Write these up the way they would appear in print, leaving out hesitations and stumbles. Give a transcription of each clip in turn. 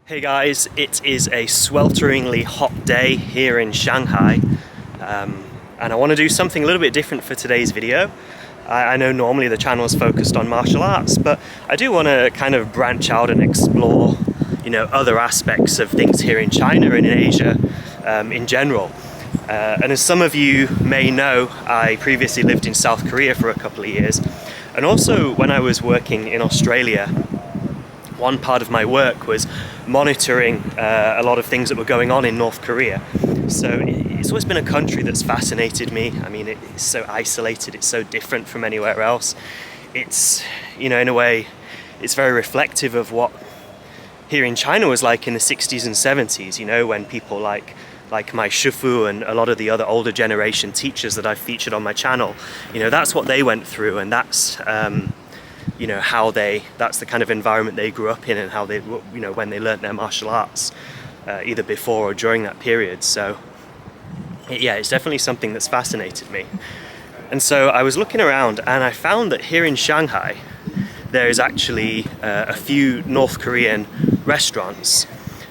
Hey guys, it is a swelteringly hot day here in Shanghai, and I want to do something a little bit different for today's video. I know normally the channel is focused on martial arts, but I do want to kind of branch out and explore, other aspects of things here in China and in Asia in general. And as some of you may know, I previously lived in South Korea for a couple of years, and also when I was working in Australia, one part of my work was monitoring a lot of things that were going on in North Korea. So it's always been a country that's fascinated me. I mean, it's so isolated, it's so different from anywhere else. It's, in a way, it's very reflective of what here in China was like in the 60s and 70s, when people like my Shifu and a lot of the other older generation teachers that I've featured on my channel, that's what they went through, and that's that's the kind of environment they grew up in, and how they, when they learnt their martial arts, either before or during that period. So yeah, it's definitely something that's fascinated me. And so I was looking around and I found that here in Shanghai there is actually a few North Korean restaurants.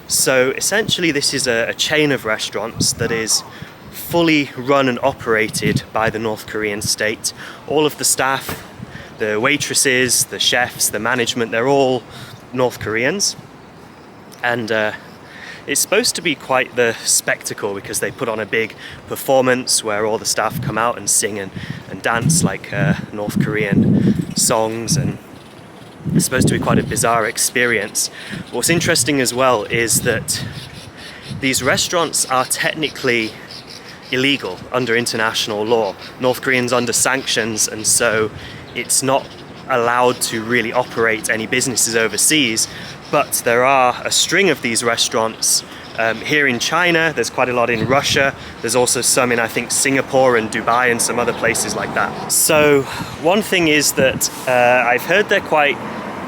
So essentially this is a chain of restaurants that is fully run and operated by the North Korean state. All of the staff, the waitresses, the chefs, the management, they're all North Koreans. And it's supposed to be quite the spectacle because they put on a big performance where all the staff come out and sing and dance like North Korean songs, and it's supposed to be quite a bizarre experience. What's interesting as well is that these restaurants are technically illegal under international law. North Korea's under sanctions, and so it's not allowed to really operate any businesses overseas, but there are a string of these restaurants here in China. There's quite a lot in Russia. There's also some in, I think, Singapore and Dubai and some other places like that. So one thing is that I've heard they're quite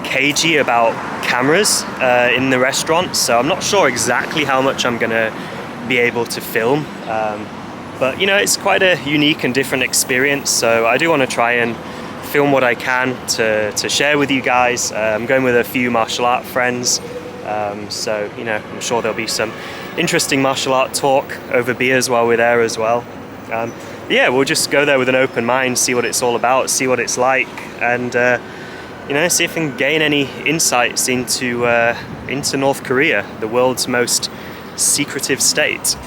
cagey about cameras in the restaurants, so I'm not sure exactly how much I'm gonna be able to film, but it's quite a unique and different experience, so I do want to try and film what I can to share with you guys. I'm going with a few martial art friends, so I'm sure there'll be some interesting martial art talk over beers while we're there as well. Yeah, we'll just go there with an open mind, see what it's all about, see what it's like, and see if I can gain any insights into North Korea, the world's most secretive state.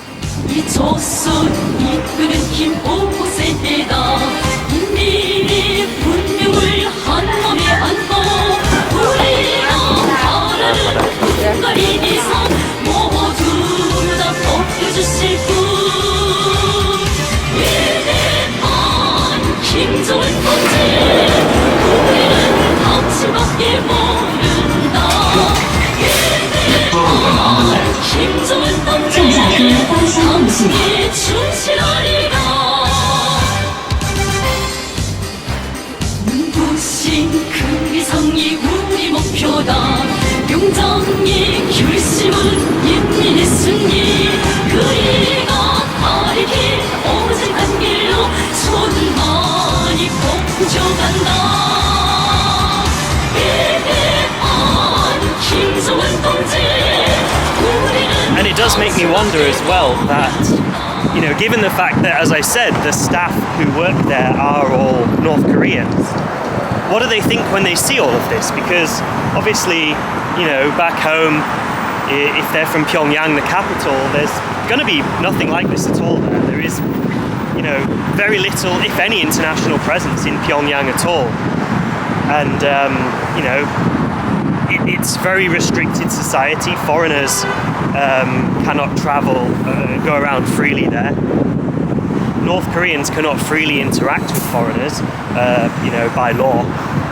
And it does make me wonder as well that, given the fact that, as I said, the staff who work there are all North Koreans, what do they think when they see all of this? Because obviously, back home, if they're from Pyongyang, the capital, there's going to be nothing like this at all there. There is, very little, if any, international presence in Pyongyang at all. And, it's very restricted society. Foreigners cannot travel, go around freely there. North Koreans cannot freely interact with foreigners, by law.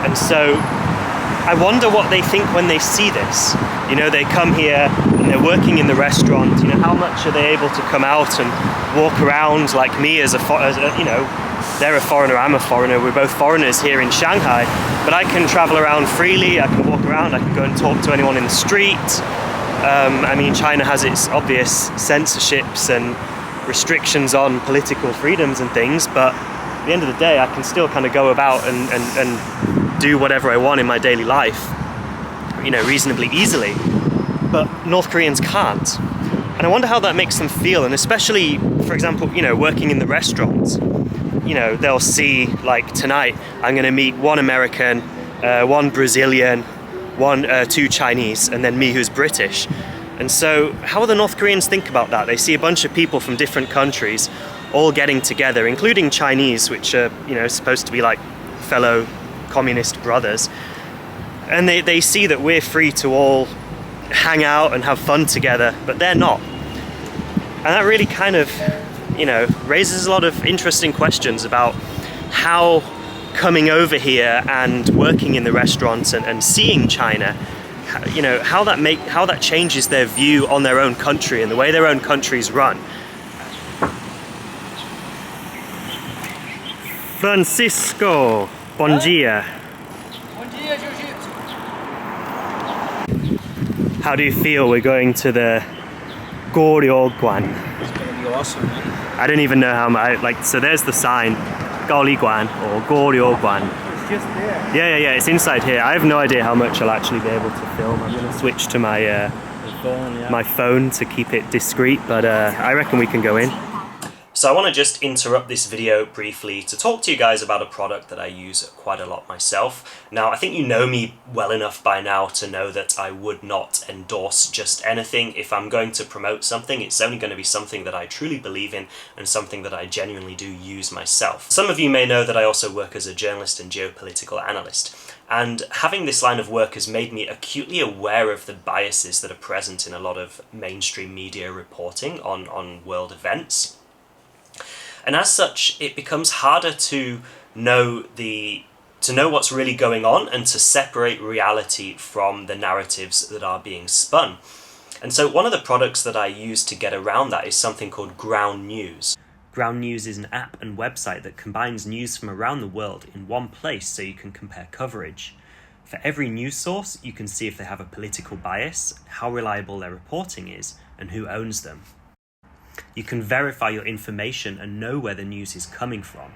And so I wonder what they think when they see this. They come here and they're working in the restaurant. How much are they able to come out and walk around like me as they're a foreigner, I'm a foreigner, we're both foreigners here in Shanghai, but I can travel around freely, I can walk around, I can go and talk to anyone in the street. China has its obvious censorships and restrictions on political freedoms and things, but at the end of the day, I can still kind of go about and do whatever I want in my daily life, reasonably easily. but North Koreans can't. And I wonder how that makes them feel, and especially, for example, you know, working in the restaurants. You know, they'll see, like tonight, I'm going to meet one American, one Brazilian, two Chinese, and then me who's British. And so how will the North Koreans think about that? They see a bunch of people from different countries all getting together, including Chinese, which are, you know, supposed to be like fellow communist brothers. And they see that we're free to all hang out and have fun together, but they're not. And that really kind of, you know, raises a lot of interesting questions about how coming over here and working in the restaurants and seeing China, you know, how that changes their view on their own country and the way their own countries run. Francisco, bon dia. How do you feel we're going to the Goryeo-guan? It's gonna be awesome, man. I don't even know how much, like, so there's the sign, Gaoli-guan or Goryeo-guan. It's just there. Yeah, it's inside here. I have no idea how much I'll actually be able to film. I'm gonna switch to my my phone to keep it discreet, but I reckon we can go in. So I want to just interrupt this video briefly to talk to you guys about a product that I use quite a lot myself. Now, I think you know me well enough by now to know that I would not endorse just anything. If I'm going to promote something, it's only going to be something that I truly believe in and something that I genuinely do use myself. Some of you may know that I also work as a journalist and geopolitical analyst. And having this line of work has made me acutely aware of the biases that are present in a lot of mainstream media reporting on world events. And as such, it becomes harder to know what's really going on and to separate reality from the narratives that are being spun. And so one of the products that I use to get around that is something called Ground News. Ground News is an app and website that combines news from around the world in one place so you can compare coverage. For every news source, you can see if they have a political bias, how reliable their reporting is, and who owns them. You can verify your information and know where the news is coming from.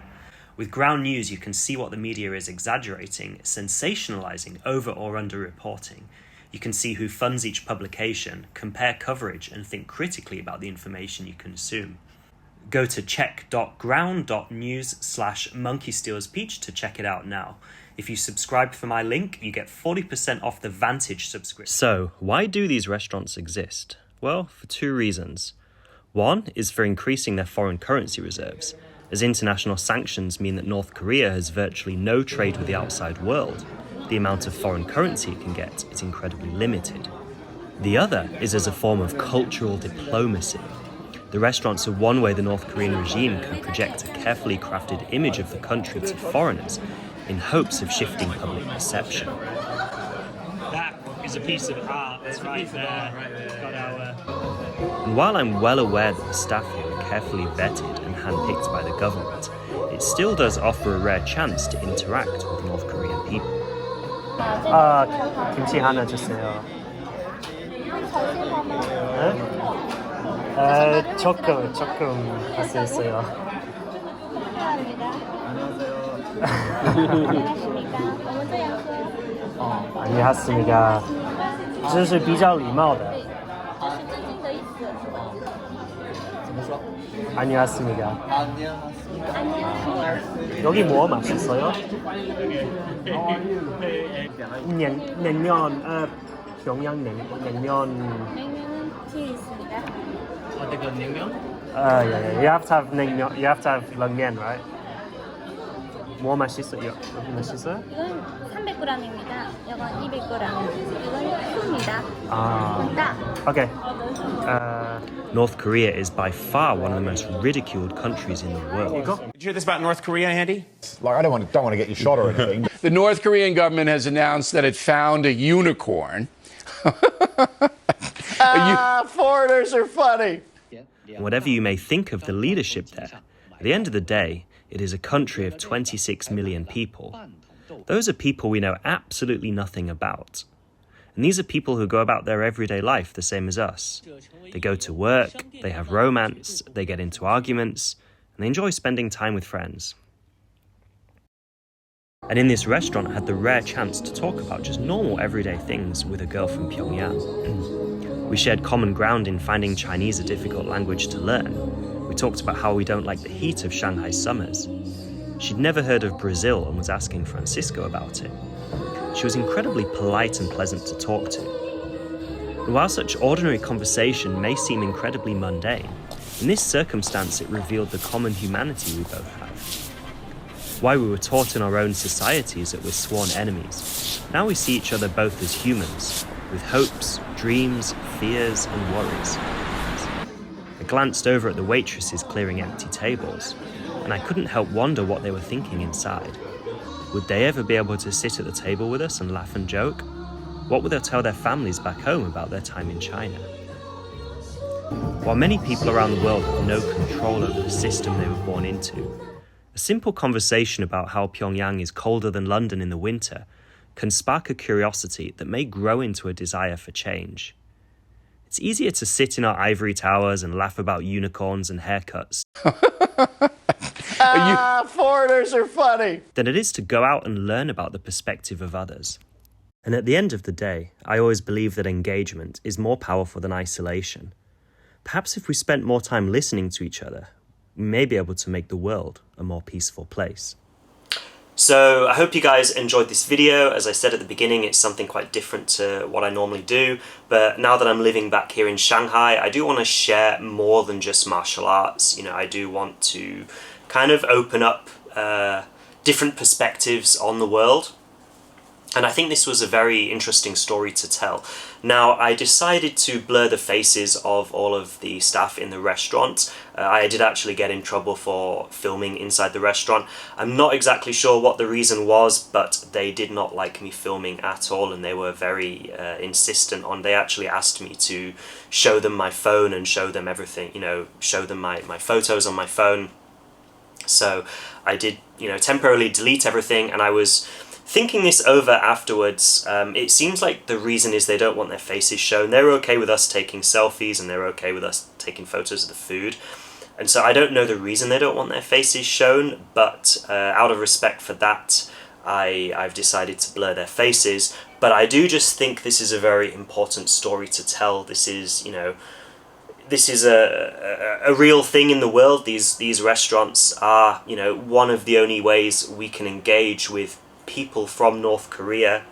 With Ground News, you can see what the media is exaggerating, sensationalizing, over or under reporting. You can see who funds each publication, compare coverage, and think critically about the information you consume. Go to check.ground.news/monkeystealspeach to check it out now. If you subscribe for my link, you get 40% off the Vantage subscription. So, why do these restaurants exist? Well, for two reasons. One is for increasing their foreign currency reserves, as international sanctions mean that North Korea has virtually no trade with the outside world. The amount of foreign currency it can get is incredibly limited. The other is as a form of cultural diplomacy. The restaurants are one way the North Korean regime can project a carefully crafted image of the country to foreigners in hopes of shifting public perception. That is a piece of art right there. It's got our... And while I'm well aware that the staff here are carefully vetted and handpicked by the government, it still does offer a rare chance to interact with North Korean people. 김치 하나 주세요. 조금 할 수 있어요. 안녕하십니까. 这是比较礼貌的。 안녕하십니까. 여기 뭐 맛있어요? 냉면, 평양 냉면. 티 있습니다. 어떻게 냉면? Yeah. You have to have 냉면. You have to have冷面, right? 뭐 맛있어요? 맛있어요? 이건 300g입니다. 이건 200g. 이건 큐입니다. 이건 따. Okay. North Korea is by far one of the most ridiculed countries in the world. Did you hear this about North Korea, Andy? Like, I don't want to get you shot or anything. The North Korean government has announced that it found a unicorn. Foreigners are funny. Whatever you may think of the leadership there, at the end of the day, it is a country of 26 million people. Those are people we know absolutely nothing about. And these are people who go about their everyday life the same as us. They go to work, they have romance, they get into arguments, and they enjoy spending time with friends. And in this restaurant, I had the rare chance to talk about just normal everyday things with a girl from Pyongyang. We shared common ground in finding Chinese a difficult language to learn. We talked about how we don't like the heat of Shanghai summers. She'd never heard of Brazil and was asking Francisco about it. She was incredibly polite and pleasant to talk to. And while such ordinary conversation may seem incredibly mundane, in this circumstance it revealed the common humanity we both have. Why we were taught in our own societies that we're sworn enemies. Now we see each other both as humans, with hopes, dreams, fears, and worries. I glanced over at the waitresses clearing empty tables, and I couldn't help wonder what they were thinking inside. Would they ever be able to sit at the table with us and laugh and joke? What would they tell their families back home about their time in China? While many people around the world have no control over the system they were born into, a simple conversation about how Pyongyang is colder than London in the winter can spark a curiosity that may grow into a desire for change. It's easier to sit in our ivory towers and laugh about unicorns and haircuts Foreigners are funny. than it is to go out and learn about the perspective of others. And at the end of the day, I always believe that engagement is more powerful than isolation. Perhaps if we spent more time listening to each other, we may be able to make the world a more peaceful place. So I hope you guys enjoyed this video. As I said at the beginning, it's something quite different to what I normally do, but now that I'm living back here in Shanghai, I do want to share more than just martial arts. I do want to kind of open up different perspectives on the world. And I think this was a very interesting story to tell. Now, I decided to blur the faces of all of the staff in the restaurant. I did actually get in trouble for filming inside the restaurant. I'm not exactly sure what the reason was, but they did not like me filming at all, and they were very insistent on. They actually asked me to show them my phone and show them everything, show them my photos on my phone. So I did, temporarily delete everything, and I was thinking this over afterwards. It seems like the reason is they don't want their faces shown. They're okay with us taking selfies and they're okay with us taking photos of the food. And so I don't know the reason they don't want their faces shown, but out of respect for that, I've decided to blur their faces. But I do just think this is a very important story to tell. This is, this is a real thing in the world. These restaurants are, one of the only ways we can engage with people from North Korea.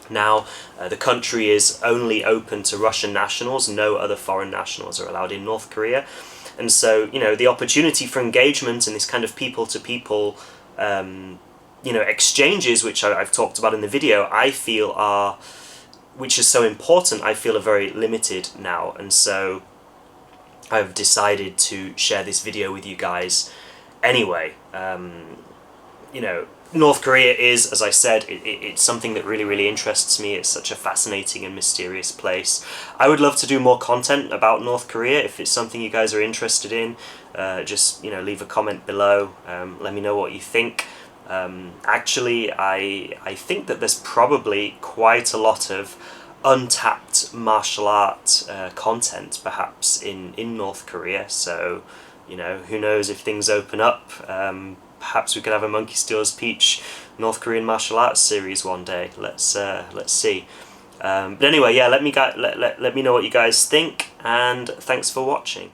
Now, the country is only open to Russian nationals. No other foreign nationals are allowed in North Korea. And so, the opportunity for engagement and this kind of people-to-people, exchanges, which I've talked about in the video, I feel which is so important, I feel are very limited now. And so I've decided to share this video with you guys anyway. North Korea is, as I said, it's something that really, really interests me. It's such a fascinating and mysterious place. I would love to do more content about North Korea. If it's something you guys are interested in, just, leave a comment below. Let me know what you think. Actually, I think that there's probably quite a lot of untapped martial art content, perhaps, in North Korea. So, who knows, if things open up, perhaps we could have a Monkey Steals Peach North Korean martial arts series one day. Let's see. But anyway, yeah, let me know what you guys think, and thanks for watching.